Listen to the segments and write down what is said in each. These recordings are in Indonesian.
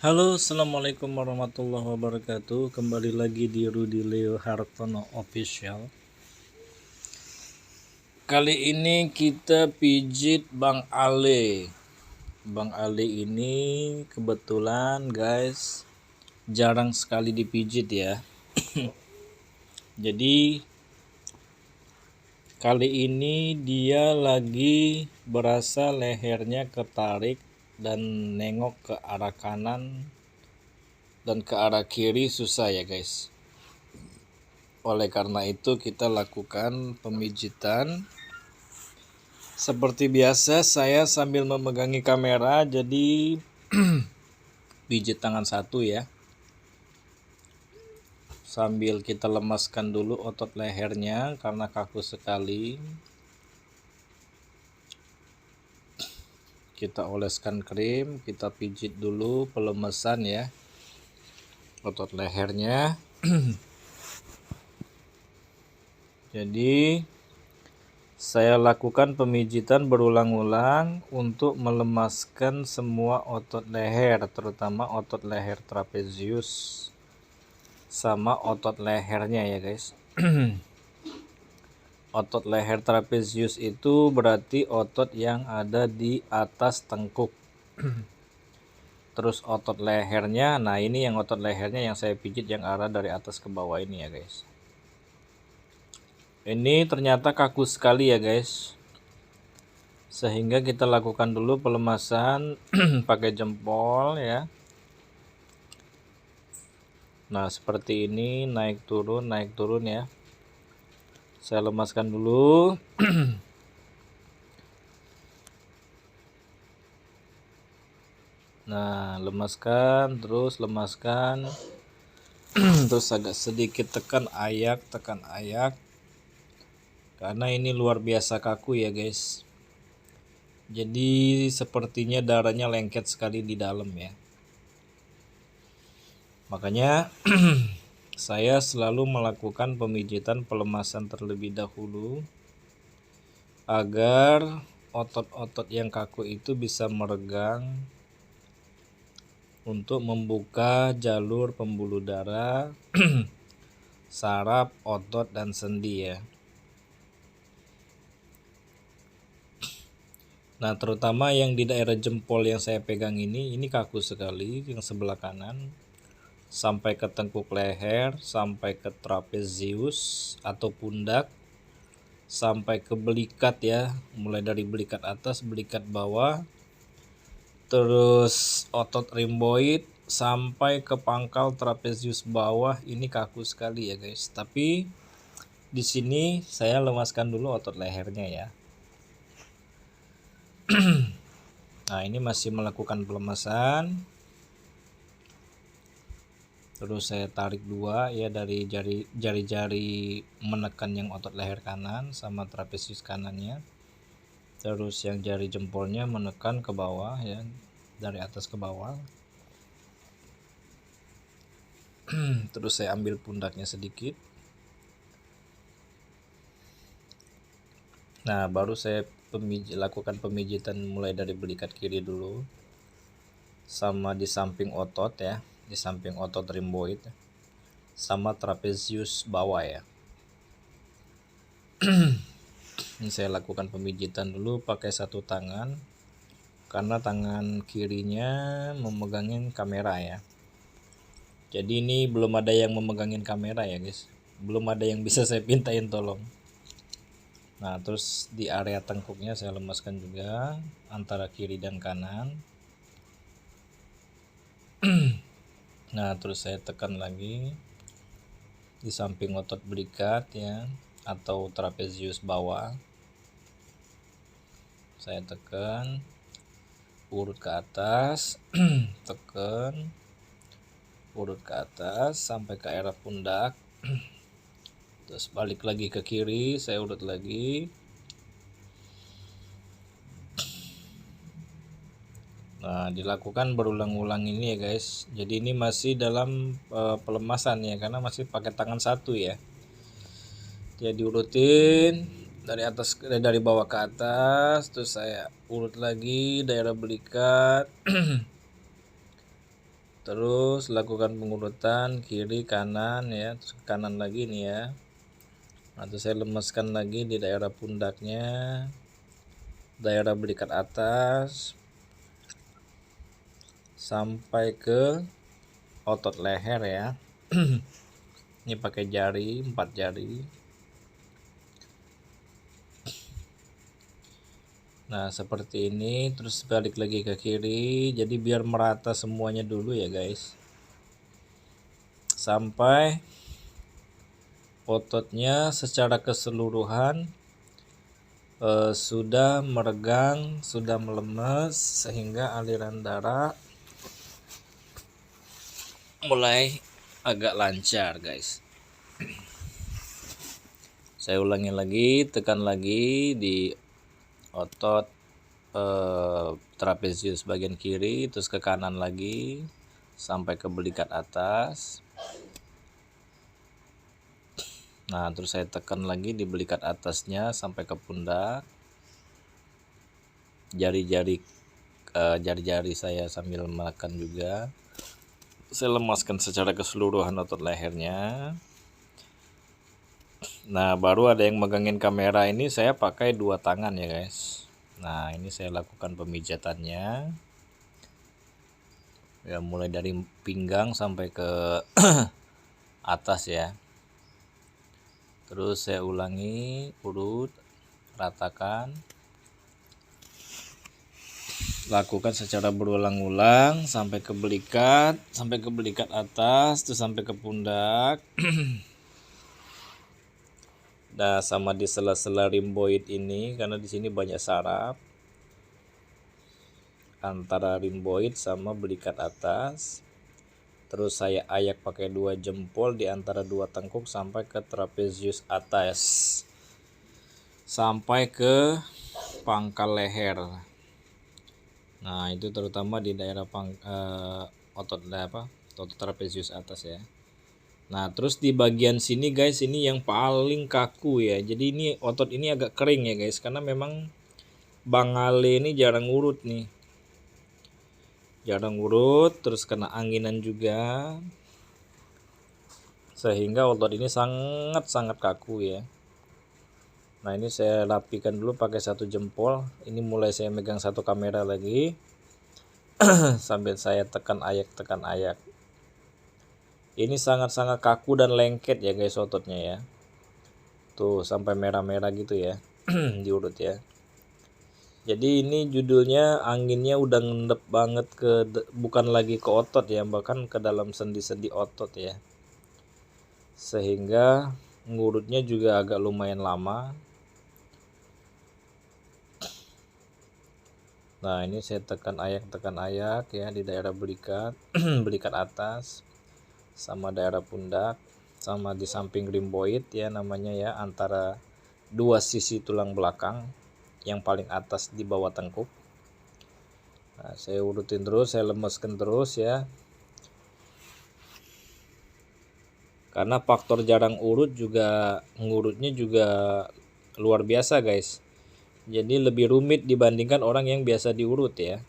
Halo, assalamualaikum warahmatullahi wabarakatuh. Kembali lagi di Rudy Leo Hartono Official. Kali ini kita pijit Bang Ale. Bang Ale ini kebetulan guys jarang sekali dipijit ya. Jadi kali ini dia lagi berasa lehernya ketarik dan nengok ke arah kanan dan ke arah kiri susah ya guys. Oleh karena itu kita lakukan pemijitan. Seperti biasa saya sambil memegangi kamera, jadi pijit tangan satu ya. Sambil kita lemaskan dulu otot lehernya karena kaku sekali. Kita oleskan krim, kita pijit dulu pelemesan ya otot lehernya. Jadi saya lakukan pemijitan berulang-ulang untuk melemaskan semua otot leher, terutama otot leher trapezius sama otot lehernya ya guys. Otot leher trapezius itu berarti otot yang ada di atas tengkuk. Terus otot lehernya, nah ini yang otot lehernya yang saya pijit yang arah dari atas ke bawah ini ya guys. Ini ternyata kaku sekali ya guys. Sehingga kita lakukan dulu pelemasan pakai jempol ya. Nah seperti ini, naik turun ya. Saya lemaskan dulu. Nah lemaskan, terus lemaskan. Terus agak sedikit tekan ayak. Karena ini luar biasa kaku ya guys. Jadi sepertinya darahnya lengket sekali di dalam ya. Makanya saya selalu melakukan pemijitan pelemasan terlebih dahulu agar otot-otot yang kaku itu bisa meregang untuk membuka jalur pembuluh darah, saraf, otot, dan sendi ya. Nah terutama yang di daerah jempol yang saya pegang ini kaku sekali, yang sebelah kanan sampai ke tengkuk leher, sampai ke trapezius atau pundak, sampai ke belikat ya, mulai dari belikat atas, belikat bawah, terus otot rhomboid sampai ke pangkal trapezius bawah. Ini kaku sekali ya guys. Tapi di sini saya lemaskan dulu otot lehernya ya. Nah ini masih melakukan pelemasan. Terus saya tarik dua ya dari jari-jari menekan yang otot leher kanan sama trapezius kanannya. Terus yang jari jempolnya menekan ke bawah ya, dari atas ke bawah. Terus saya ambil pundaknya sedikit. Nah baru saya lakukan pemijitan mulai dari belikat kiri dulu, sama di samping otot ya, di samping otot rhomboid sama trapezius bawah ya. Ini saya lakukan pemijitan dulu pakai satu tangan karena tangan kirinya memegangin kamera ya. Jadi ini belum ada yang memegangin kamera ya guys, belum ada yang bisa saya pintain tolong. Nah terus di area tengkuknya saya lemaskan juga antara kiri dan kanan. Nah terus saya tekan lagi di samping otot belikat ya atau trapezius bawah. Saya tekan urut ke atas. Tekan urut ke atas sampai ke area pundak. Terus balik lagi ke kiri, saya urut lagi. Nah dilakukan berulang-ulang ini ya guys. Jadi ini masih dalam pelemasan ya, karena masih pakai tangan satu ya. Jadi urutin dari bawah ke atas. Terus saya urut lagi daerah belikat. Terus lakukan pengurutan kiri kanan ya, terus kanan lagi nih ya. Nah, terus saya lemeskan lagi di daerah pundaknya, daerah belikat atas, sampai ke otot leher ya. Ini pakai jari, 4 jari. Nah, seperti ini, terus balik lagi ke kiri. Jadi biar merata semuanya dulu ya guys, sampai ototnya secara keseluruhan sudah meregang, sudah melemes, sehingga aliran darah mulai agak lancar guys. Saya ulangi lagi, tekan lagi di otot trapezius bagian kiri, terus ke kanan lagi sampai ke belikat atas. Nah, terus saya tekan lagi di belikat atasnya sampai ke pundak. Jari-jari saya sambil menekan juga. Saya lemaskan secara keseluruhan otot lehernya. Nah, baru ada yang megangin kamera ini, saya pakai 2 tangan ya guys. Nah, ini saya lakukan pemijatannya. Ya, mulai dari pinggang sampai ke atas ya. Terus saya ulangi, urut, ratakan. Lakukan secara berulang-ulang sampai ke belikat atas, terus sampai ke pundak. Nah, sama di sela-sela rhomboid ini, karena di sini banyak saraf antara rhomboid sama belikat atas. Terus saya ayak pakai 2 jempol di antara 2 tengkuk sampai ke trapezius atas, sampai ke pangkal leher. Nah, itu terutama di daerah otot trapezius atas ya. Nah, terus di bagian sini guys, ini yang paling kaku ya. Jadi ini otot ini agak kering ya guys, karena memang Bang Ale ini jarang urut nih. Jarang urut, terus kena anginan juga. Sehingga otot ini sangat-sangat kaku ya. Nah, ini saya rapikan dulu pakai 1 jempol. Ini mulai saya megang 1 kamera lagi. Sambil saya tekan ayak. Ini sangat-sangat kaku dan lengket ya guys ototnya ya. Tuh sampai merah-merah gitu ya. Diurut ya. Jadi ini judulnya anginnya udah ngendep banget bukan lagi ke otot ya, bahkan ke dalam sendi-sendi otot ya. Sehingga ngurutnya juga agak lumayan lama. Nah, ini saya tekan ayak ya di daerah belikat, belikat atas, sama daerah pundak, sama di samping rhomboid ya namanya ya, antara 2 sisi tulang belakang yang paling atas di bawah tengkuk. Nah, saya urutin terus, saya lemeskan terus ya. Karena faktor jarang urut juga, ngurutnya juga luar biasa guys. Jadi lebih rumit dibandingkan orang yang biasa diurut ya.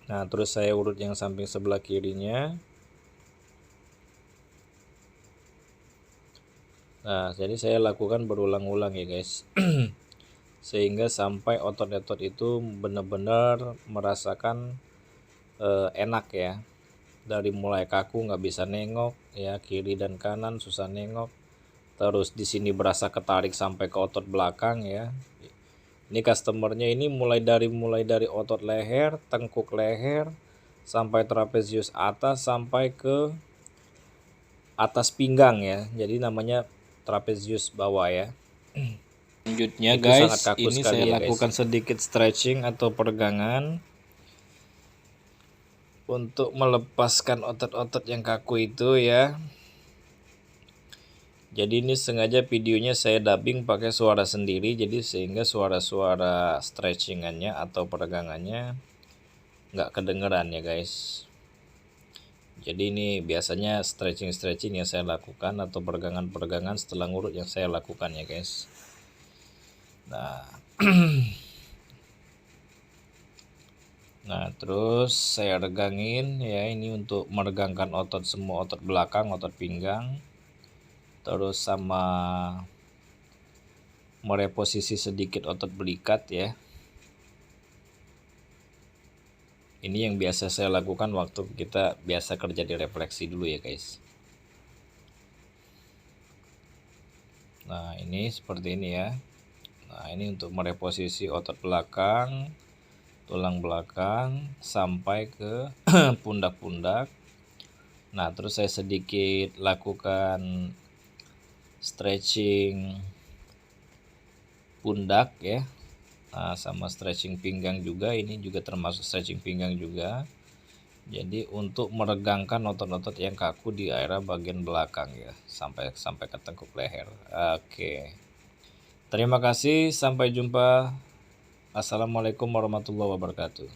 Nah, terus saya urut yang samping sebelah kirinya. Nah, jadi saya lakukan berulang-ulang ya guys. Sehingga sampai otot-otot itu benar-benar merasakan enak ya. Dari mulai kaku nggak bisa nengok ya, kiri dan kanan susah nengok. Terus di sini berasa ketarik sampai ke otot belakang ya. Ini customernya ini mulai dari otot leher, tengkuk leher, sampai trapezius atas, sampai ke atas pinggang ya. Jadi namanya trapezius bawah ya. Selanjutnya guys, ini saya lakukan sedikit stretching atau peregangan untuk melepaskan otot-otot yang kaku itu ya. Jadi ini sengaja videonya saya dubbing pakai suara sendiri, jadi sehingga suara-suara stretchingannya atau peregangannya nggak kedengeran ya guys. Jadi ini biasanya stretching yang saya lakukan atau peregangan setelah ngurut yang saya lakukan ya guys. Nah, Nah, terus saya regangin ya, ini untuk meregangkan otot, semua otot belakang, otot pinggang, terus sama mereposisi sedikit otot belikat ya. Ini yang biasa saya lakukan waktu kita biasa kerja di refleksi dulu ya guys. Nah, ini seperti ini ya. Nah, ini untuk mereposisi otot belakang, tulang belakang sampai ke pundak-pundak. Nah, terus saya sedikit lakukan stretching pundak ya. Nah, sama stretching pinggang juga, ini juga termasuk stretching pinggang juga. Jadi untuk meregangkan otot-otot yang kaku di area bagian belakang ya, sampai ke tengkuk leher. Oke. Terima kasih, sampai jumpa. Assalamualaikum warahmatullahi wabarakatuh.